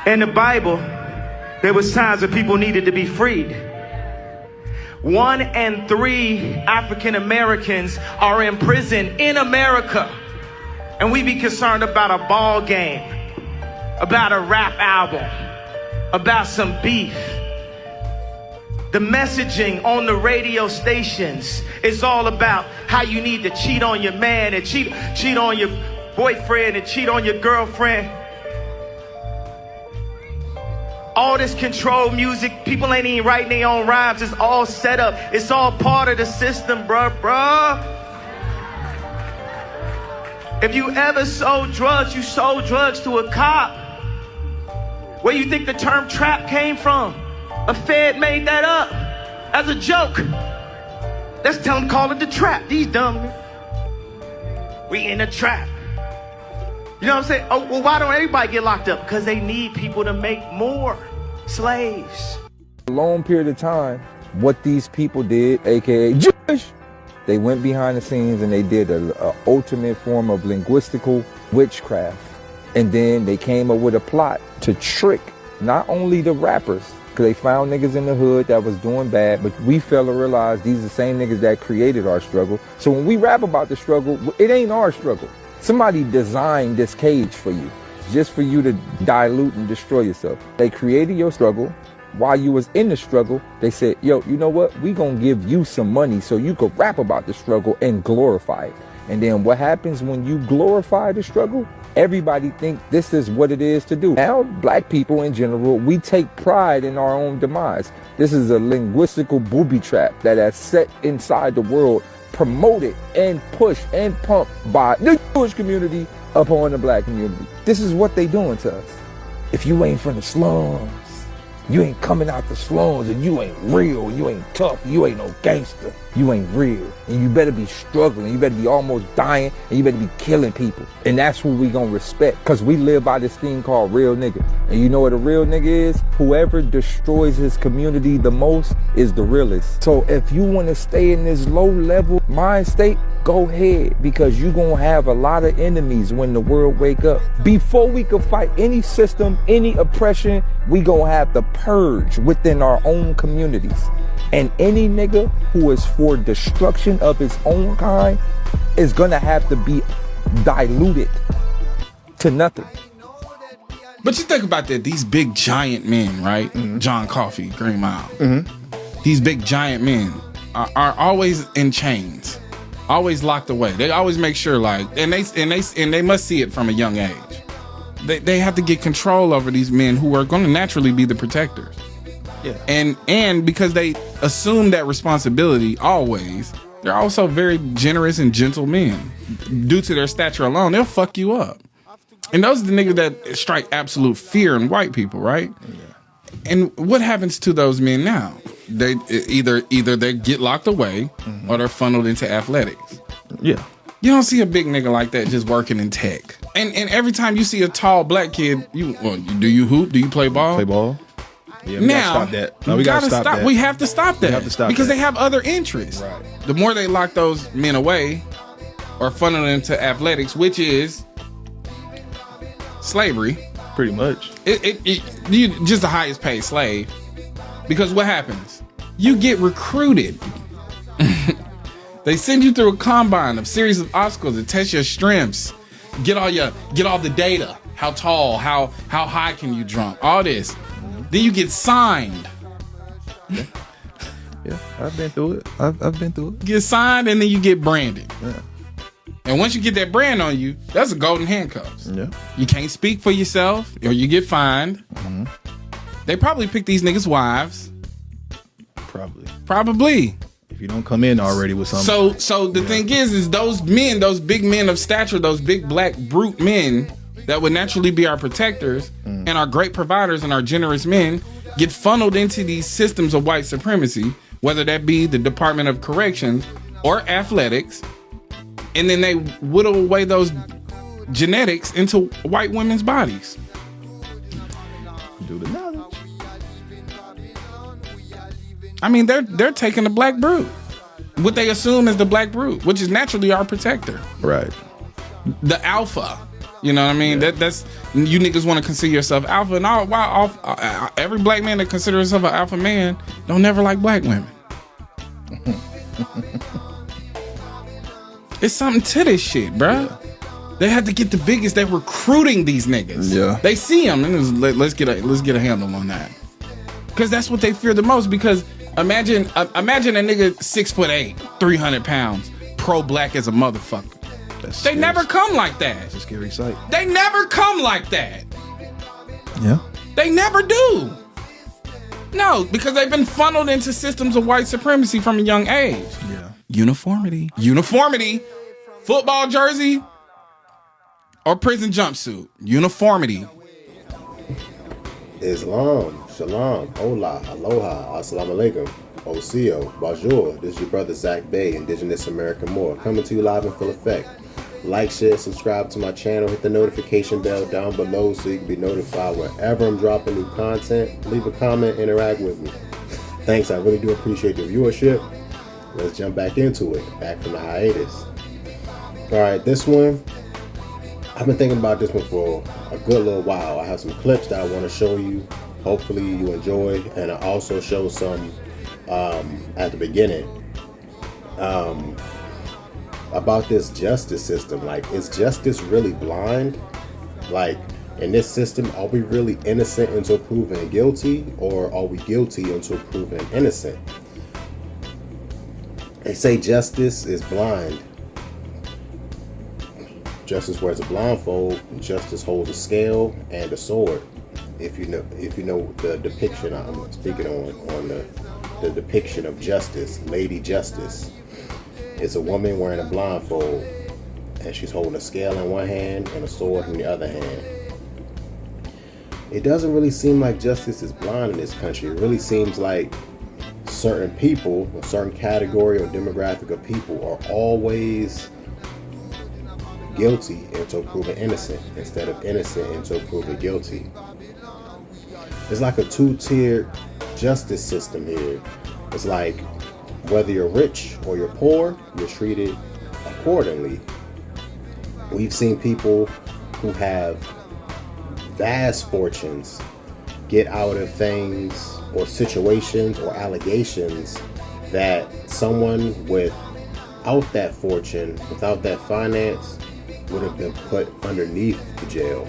In the Bible, there was times when people needed to be freed. 1 in 3 African Americans are in prison in America. And we be concerned about a ball game, about a rap album, about some beef. The messaging on the radio stations is all about how you need to cheat on your man and cheat on your boyfriend and cheat on your girlfriend. All this control music, people ain't even writing their own rhymes. It's all set up. It's all part of the system, bruh. If you ever sold drugs, you sold drugs to a cop. Where you think the term trap came from? A Fed made that up as a joke. Let's tell them, call it the trap. These dumb. We in a trap. You know what I'm saying? Oh, well, why don't everybody get locked up? Because they need people to make more slaves. A long period of time, what these people did, aka Jewish, they went behind the scenes and they did an ultimate form of linguistical witchcraft. And then they came up with a plot to trick not only the rappers, because they found niggas in the hood that was doing bad, but we fail to realize these are the same niggas that created our struggle. So when we rap about the struggle, it ain't our struggle. Somebody designed this cage for you, just for you to dilute and destroy yourself. They created your struggle. While you was in the struggle, they said, yo, you know what? We gonna give you some money so you could rap about the struggle and glorify it. And then what happens when you glorify the struggle? Everybody think this is what it is to do. Now, black people in general, we take pride in our own demise. This is a linguistical booby trap that has set inside the world, promoted and pushed and pumped by the Jewish community upon the black community. This is what they doing to us. If you ain't from the slums, you ain't coming out the slums, and you ain't real, you ain't tough, you ain't no gangster, you ain't real. And you better be struggling, you better be almost dying, and you better be killing people. And that's who we gonna respect, because we live by this thing called real nigga. And you know what a real nigga is? Whoever destroys his community the most is the realest. So if you wanna stay in this low level mind state, go ahead, because you gonna have a lot of enemies when the world wake up. Before we can fight any system, any oppression, we gonna have to purge within our own communities. And any nigga who is for destruction of his own kind is gonna have to be diluted to nothing. But you think about that, these big giant men, right? Mm-hmm. John Coffey, Green Mile. Mm-hmm. These big giant men are always in chains, always locked away. They always make sure, like, and they must see it from a young age. They have to get control over these men who are going to naturally be the protectors. Yeah. And because they assume that responsibility always, they're also very generous and gentle men. Due to their stature alone, they'll fuck you up. And those are the niggas that strike absolute fear in white people, right? Yeah. And what happens to those men now? They either they get locked away, mm-hmm. or they're funneled into athletics. Yeah. You don't see a big nigga like that just working in tech. And every time you see a tall black kid, do you hoop? Do you play ball? Play ball. Yeah, we now, gotta stop that. No, we gotta stop that. We have to stop that. Because they have other interests. Right. The more they lock those men away or funnel them to athletics, which is slavery. Pretty much. You just the highest paid slave. Because what happens? You get recruited. They send you through a combine of series of obstacles to test your strengths. Get all the data. How tall, how high can you jump? All this. Mm-hmm. Then you get signed. Yeah, I've been through it. I've been through it. Get signed and then you get branded. Yeah. And once you get that brand on you, that's a golden handcuffs. Yeah. You can't speak for yourself or you get fined. Mm-hmm. They probably pick these niggas' wives. Probably. If you don't come in already with something. So the thing is those men, those big men of stature, those big black brute men that would naturally be our protectors and our great providers and our generous men get funneled into these systems of white supremacy, whether that be the Department of Corrections or athletics, and then they whittle away those genetics into white women's bodies. Do the knowledge. I mean, they're taking the black brute, what they assume is the black brute, which is naturally our protector. Right. The alpha. You know what I mean? That's you niggas want to consider yourself alpha, and every black man that considers himself an alpha man don't never like black women. It's something to this shit, bruh. Yeah. They had to get the biggest. They're recruiting these niggas. Yeah, they see them, and let's get a handle on that, because that's what they fear the most. Because imagine a nigga 6'8", 300 pounds, pro-black as a motherfucker. They never come like that. It's a scary sight. They never come like that. Yeah. They never do. No, because they've been funneled into systems of white supremacy from a young age. Yeah. Uniformity. Football jersey or prison jumpsuit. Uniformity. Islam, shalom, hola, aloha, assalamu alaikum, osio, bonjour. This is your brother Zach Bay, Indigenous American Moor, coming to you live in full effect. Like, share, subscribe to my channel, hit the notification bell down below so you can be notified whenever I'm dropping new content. Leave a comment, interact with me. Thanks, I really do appreciate the viewership. Let's jump back into it, back from the hiatus. Alright, this one, I've been thinking about this one for a good little while. I have some clips that I want to show you. Hopefully you enjoy, and I also show some at the beginning. About this justice system. Like, is justice really blind? Like, in this system, are we really innocent until proven guilty, or are we guilty until proven innocent? They say justice is blind. Justice wears a blindfold. Justice holds a scale and a sword. If you know the depiction I'm speaking on the depiction of justice, Lady Justice. It's a woman wearing a blindfold, and she's holding a scale in one hand and a sword in the other hand. It doesn't really seem like justice is blind in this country. It really seems like certain people, a certain category or demographic of people, are always guilty until proven innocent, instead of innocent until proven guilty. It's like a two-tiered justice system here. It's like, whether you're rich or you're poor, you're treated accordingly. We've seen people who have vast fortunes get out of things or situations or allegations that someone without that fortune, without that finance, would have been put underneath the jail.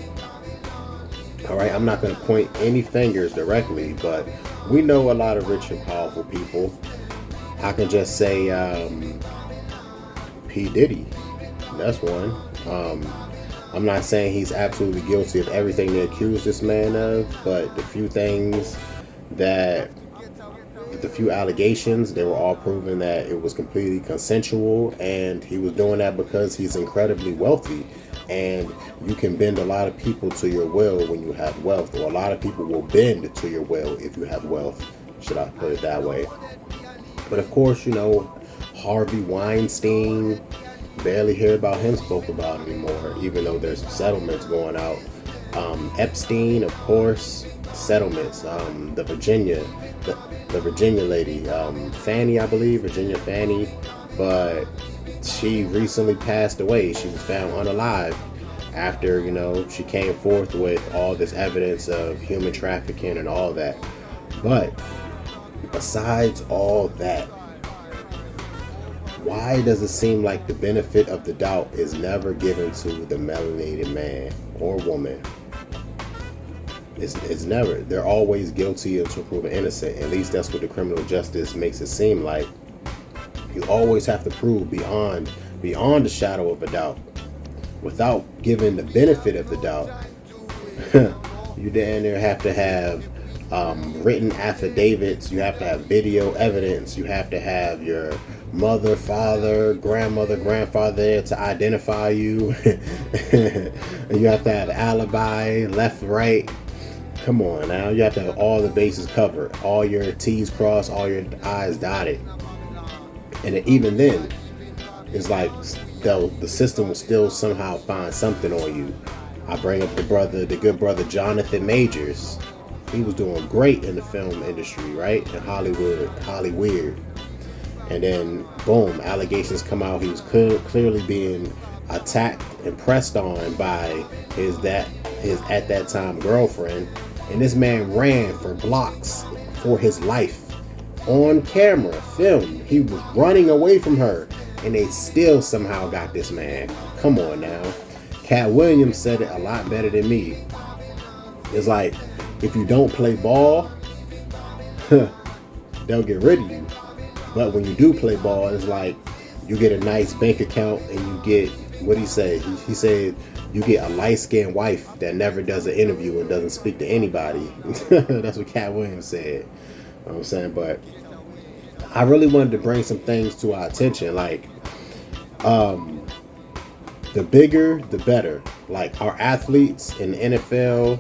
All right, I'm not going to point any fingers directly, but we know a lot of rich and powerful people. I can just say P. Diddy. That's one. I'm not saying he's absolutely guilty of everything they accuse this man of, but the few allegations, they were all proven that it was completely consensual, and he was doing that because he's incredibly wealthy. And you can bend a lot of people to your will when you have wealth, or a lot of people will bend to your will if you have wealth, should I put it that way. But of course, Harvey Weinstein, barely hear about him spoke about anymore, even though there's settlements going out. Epstein, of course, settlements. The Virginia lady, Fanny, I believe, Virginia Fanny, but she recently passed away. She was found unalive after, she came forth with all this evidence of human trafficking and all that. But besides all that, why does it seem like the benefit of the doubt is never given to the melanated man or woman? It's never. They're always guilty until proven innocent. At least that's what the criminal justice makes it seem like. You always have to prove beyond the shadow of a doubt. Without giving the benefit of the doubt, you damn near have to have written affidavits. You have to have video evidence. You have to have your mother, father, grandmother, grandfather there to identify you. And you have to have alibi, left, right. Come on now. You have to have all the bases covered, all your T's crossed, all your I's dotted. And even then, it's like the system will still somehow find something on you. I bring up the good brother Jonathan Majors. He was doing great in the film industry, right? In Hollywood. And then, boom, allegations come out. He was clearly being attacked and pressed on by his at that time girlfriend, and this man ran for blocks for his life on camera, filmed. He was running away from her, and they still somehow got this man. Come on now. Cat Williams said it a lot better than me. It's like, if you don't play ball, they'll get rid of you. But when you do play ball, it's like you get a nice bank account and you get, what he say? He said you get a light-skinned wife that never does an interview and doesn't speak to anybody. That's what Cat Williams said. You know what I'm saying? But I really wanted to bring some things to our attention. Like, the bigger, the better. Like, our athletes in the NFL,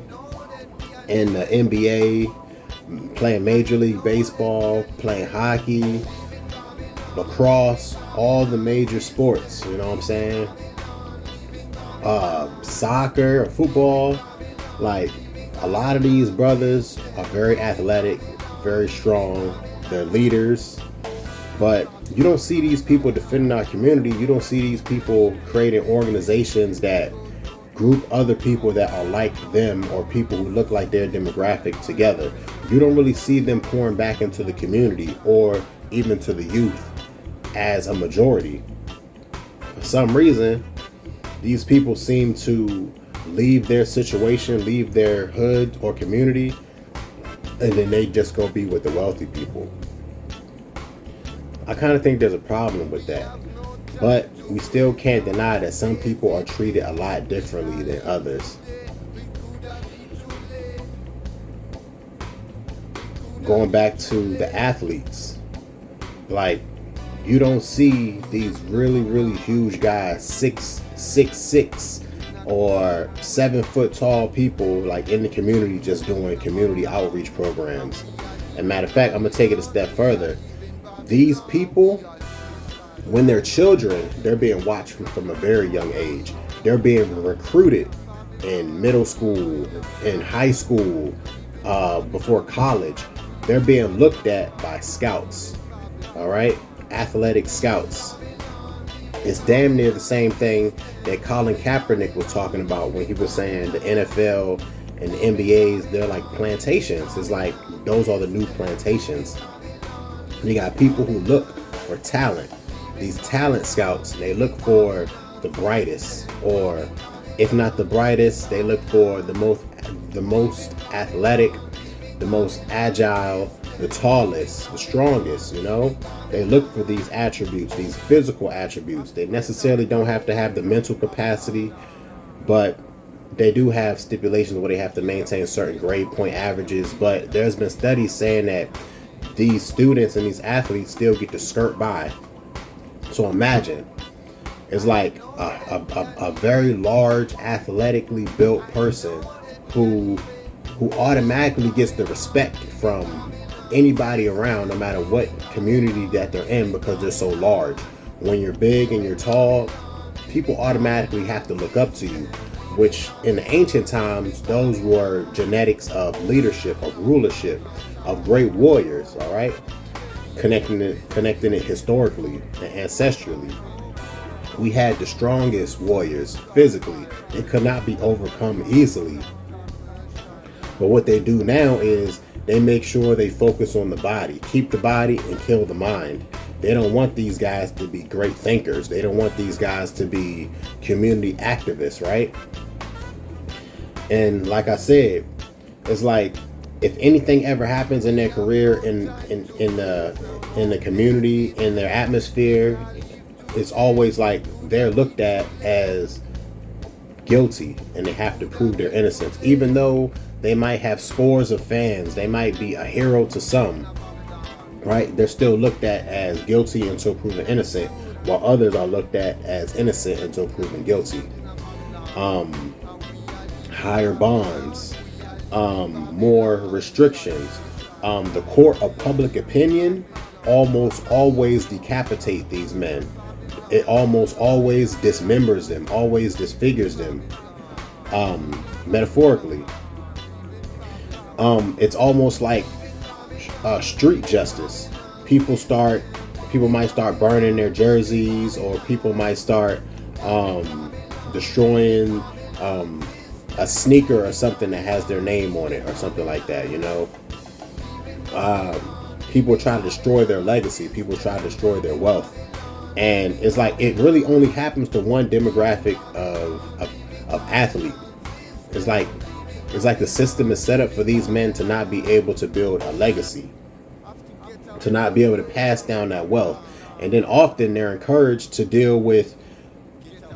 in the NBA, playing Major League Baseball, playing hockey, lacrosse, all the major sports, you know what I'm saying? Soccer, football, like, a lot of these brothers are very athletic, very strong, they're leaders, but you don't see these people defending our community. You don't see these people creating organizations that group other people that are like them or people who look like their demographic together. You don't really see them pouring back into the community or even to the youth as a majority. For some reason, these people seem to leave their situation, leave their hood or community, and then they just go be with the wealthy people. I kind of think there's a problem with that. But we still can't deny that some people are treated a lot differently than others. Going back to the athletes, like, you don't see these really, really huge guys, 6'6" or 7 foot tall people like in the community just doing community outreach programs. And matter of fact, I'm gonna take it a step further. These people, when they're children, they're being watched from a very young age. They're being recruited in middle school, in high school, before college. They're being looked at by scouts, all right? Athletic scouts. It's damn near the same thing that Colin Kaepernick was talking about when he was saying the NFL and the NBAs, they're like plantations. It's like, those are the new plantations. You got people who look for talent. These talent scouts, they look for the brightest, or if not the brightest, they look for the most athletic, the most agile, the tallest, the strongest, you know? They look for these attributes, these physical attributes. They necessarily don't have to have the mental capacity, but they do have stipulations where they have to maintain certain grade point averages. But there's been studies saying that these students and these athletes still get to skirt by. So imagine, it's like a very large, athletically built person who automatically gets the respect from anybody around, no matter what community that they're in, because they're so large. When you're big and you're tall, people automatically have to look up to you, which in the ancient times, those were genetics of leadership, of rulership, of great warriors, all right? Connecting it historically and ancestrally. We had the strongest warriors physically. They could not be overcome easily. But what they do now is they make sure they focus on the body, keep the body and kill the mind. They don't want these guys to be great thinkers. They don't want these guys to be community activists, right? And like I said, it's like, if anything ever happens in their career, in the community, in their atmosphere, it's always like they're looked at as guilty and they have to prove their innocence. Even though they might have scores of fans, they might be a hero to some, right? They're still looked at as guilty until proven innocent, while others are looked at as innocent until proven guilty. Higher bonds, more restrictions. The court of public opinion almost always decapitate these men. It almost always dismembers them, always disfigures them, metaphorically. It's almost like street justice. People might start burning their jerseys, or people might start destroying a sneaker or something that has their name on it or something like that, you know. People try to destroy their legacy. People try to destroy their wealth. And it's like it really only happens to one demographic of athlete. It's like the system is set up for these men to not be able to build a legacy, to not be able to pass down that wealth. And then often they're encouraged to deal with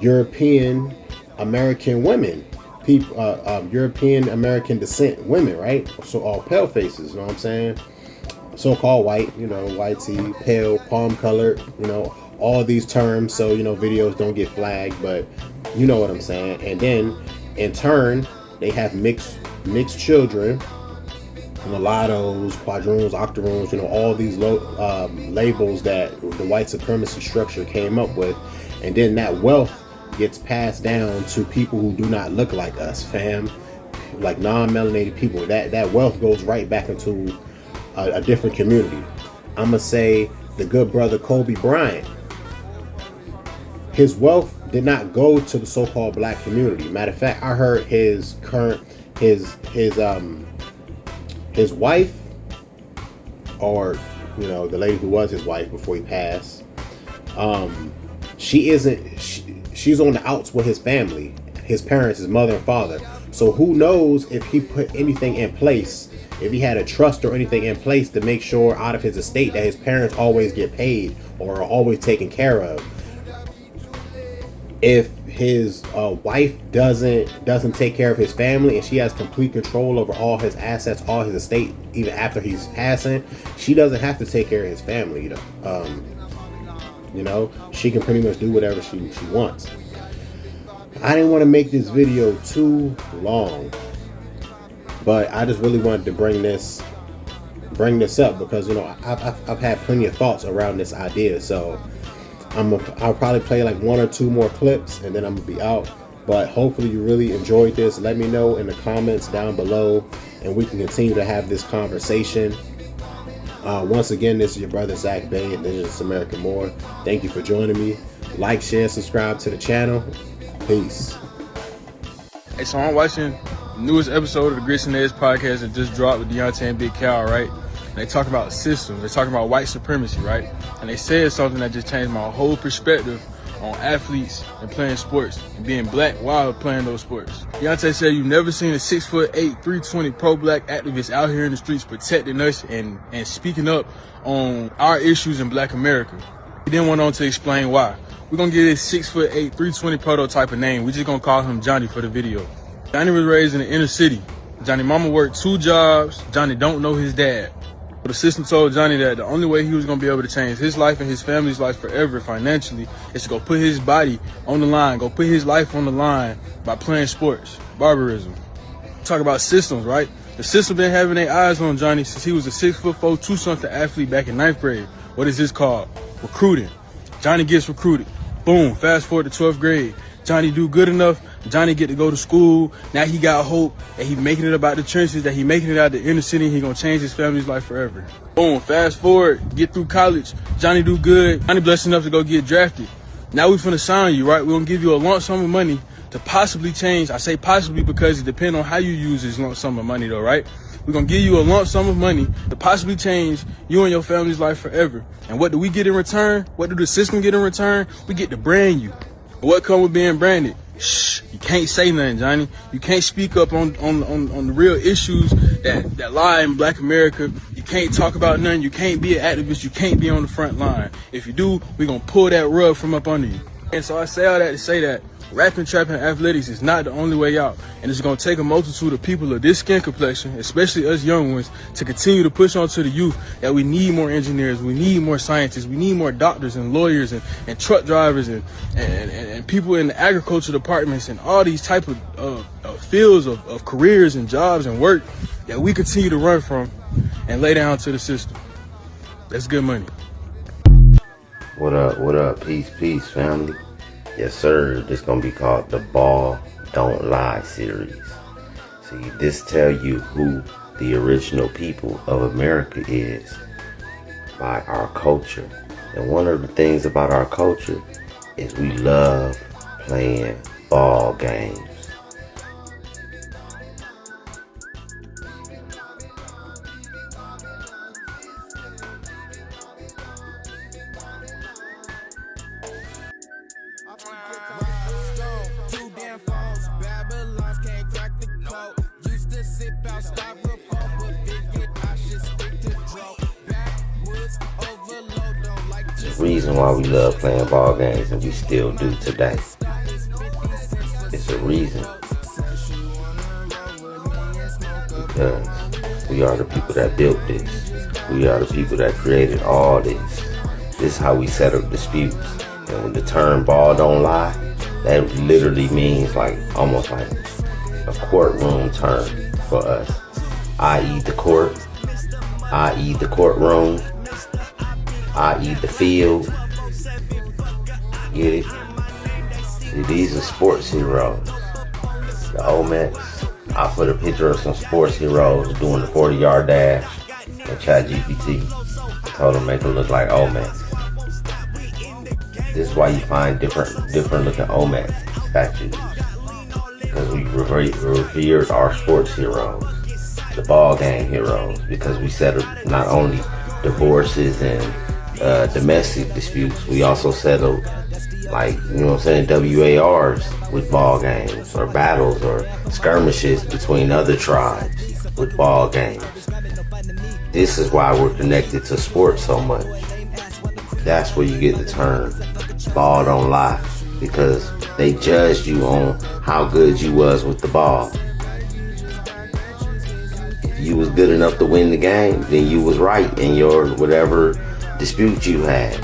European American women, people, European American descent women, right? So all pale faces, you know what I'm saying? So-called white, you know, white tea, pale, palm colored, you know, all these terms, so, you know, videos don't get flagged, but you know what I'm saying. And then in turn, they have mixed children, mulattoes, quadroons, octoroons, you know, all these labels that the white supremacy structure came up with. And then that wealth gets passed down to people who do not look like us, fam, like non-melanated people. That wealth goes right back into a different community. I'm gonna say the good brother Kobe Bryant, his wealth did not go to the so-called black community. Matter of fact, I heard his wife, or you know, the lady who was his wife before he passed, she's on the outs with his family, his parents, his mother and father. So who knows if he put anything in place, if he had a trust or anything in place to make sure out of his estate that his parents always get paid or are always taken care of. If his wife doesn't take care of his family and she has complete control over all his assets, all his estate, even after he's passing, she doesn't have to take care of his family. You know, she can pretty much do whatever she wants. I didn't want to make this video too long, but I just really wanted to bring this up because, you know, I've had plenty of thoughts around this idea. So I'll probably play like one or two more clips and then I'm gonna be out. But hopefully you really enjoyed this. Let me know in the comments down below and we can continue to have this conversation. Once again, this is your brother Zach Bay and this is American Moore. Thank you for joining me. Like, share, subscribe to the channel. Peace. Hey, so I'm watching the newest episode of the Grits and Eggs podcast that just dropped with Deontay and Big Cal, right? And they talk about systems. They're talking about white supremacy, right? And they said something that just changed my whole perspective on athletes and playing sports and being black while playing those sports. Deontay said you've never seen a 6'8", 320 pro-black activist out here in the streets protecting us and speaking up on our issues in black America. He then went on to explain why. We're gonna give this 6'8", 320 prototype a name. We're just gonna call him Johnny for the video. Johnny was raised in the inner city. Johnny mama worked 2 jobs. Johnny don't know his dad. But the system told Johnny that the only way he was gonna be able to change his life and his family's life forever financially is to go put his body on the line, go put his life on the line by playing sports, barbarism. Talk about systems, right? The system been having their eyes on Johnny since he was a 6'4", 2-something athlete back in 9th grade. What is this called? Recruiting. Johnny gets recruited. Boom, fast forward to 12th grade. Johnny do good enough. Johnny get to go to school. Now he got hope that he making it about the trenches, that he making it out the inner city. He gonna change his family's life forever. Boom, fast forward, get through college. Johnny do good. Johnny blessed enough to go get drafted. Now we finna sign you, right? We're gonna give you a lump sum of money to possibly change. I say possibly because it depends on how you use this lump sum of money though, right? We're gonna give you a lump sum of money to possibly change you and your family's life forever. And what do we get in return? What do the system get in return? We get to brand you. What come with being branded? Shh, you can't say nothing, Johnny. You can't speak up on the real issues that lie in black America. You can't talk about nothing. You can't be an activist. You can't be on the front line. If you do, we're gonna pull that rug from up under you. And so I say all that to say that rapping, trapping, athletics is not the only way out. And it's going to take a multitude of people of this skin complexion, especially us young ones, to continue to push on to the youth that we need more engineers, we need more scientists, we need more doctors and lawyers and truck drivers and people in the agriculture departments and all these type of fields of careers and jobs and work that we continue to run from and lay down to the system. That's good money. What up, peace, family. Yes, sir. This gonna be called the Ball Don't Lie series. See, this tell you who the original people of America is by our culture. And one of the things about our culture is we love playing ball games. There's a reason why we love playing ball games and we still do today. It's a reason. Because we are the people that built this. We are the people that created all this. This is how we settle disputes. And when the term ball don't lie, that literally means like almost like a courtroom term for us. I.e. the court, i.e. the courtroom, i.e. the field. Get it? See, these are sports heroes. The Olmecs. I put a picture of some sports heroes doing the 40-yard dash on ChatGPT. I told them make them look like Olmecs. This is why you find different looking Olmec statues. Because we revered our sports heroes, the ball game heroes, because we settled not only divorces and domestic disputes, we also settled, like, you know what I'm saying, WARs with ball games, or battles or skirmishes between other tribes with ball games. This is why we're connected to sports so much. That's where you get the term ball don't lie, because they judged you on how good you was with the ball. If you was good enough to win the game, then you was right in your whatever dispute you had.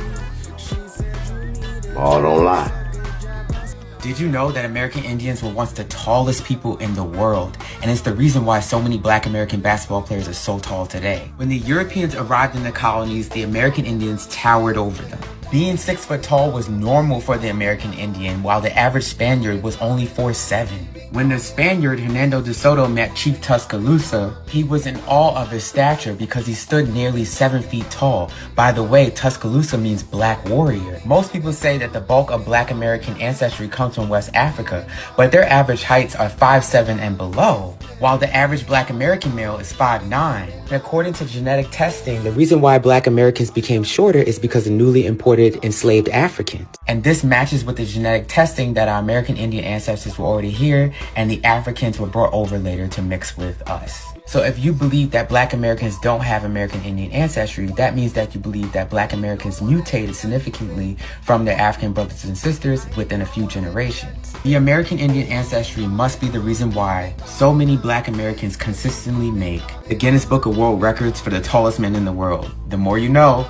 Ball don't lie. Did you know that American Indians were once the tallest people in the world? And it's the reason why so many Black American basketball players are so tall today. When the Europeans arrived in the colonies, the American Indians towered over them. Being 6 foot tall was normal for the American Indian, while the average Spaniard was only 4'7". When the Spaniard Hernando de Soto met Chief Tuscaloosa, he was in awe of his stature because he stood nearly 7 feet tall. By the way, Tuscaloosa means black warrior. Most people say that the bulk of Black American ancestry comes from West Africa, but their average heights are 5'7" and below, while the average Black American male is 5'9". And according to genetic testing, the reason why Black Americans became shorter is because of newly imported enslaved Africans. And this matches with the genetic testing that our American Indian ancestors were already here, and the Africans were brought over later to mix with us. So if you believe that Black Americans don't have American Indian ancestry, that means that you believe that Black Americans mutated significantly from their African brothers and sisters within a few generations. The American Indian ancestry must be the reason why so many Black Americans consistently make the Guinness Book of World Records for the tallest men in the world. The more you know.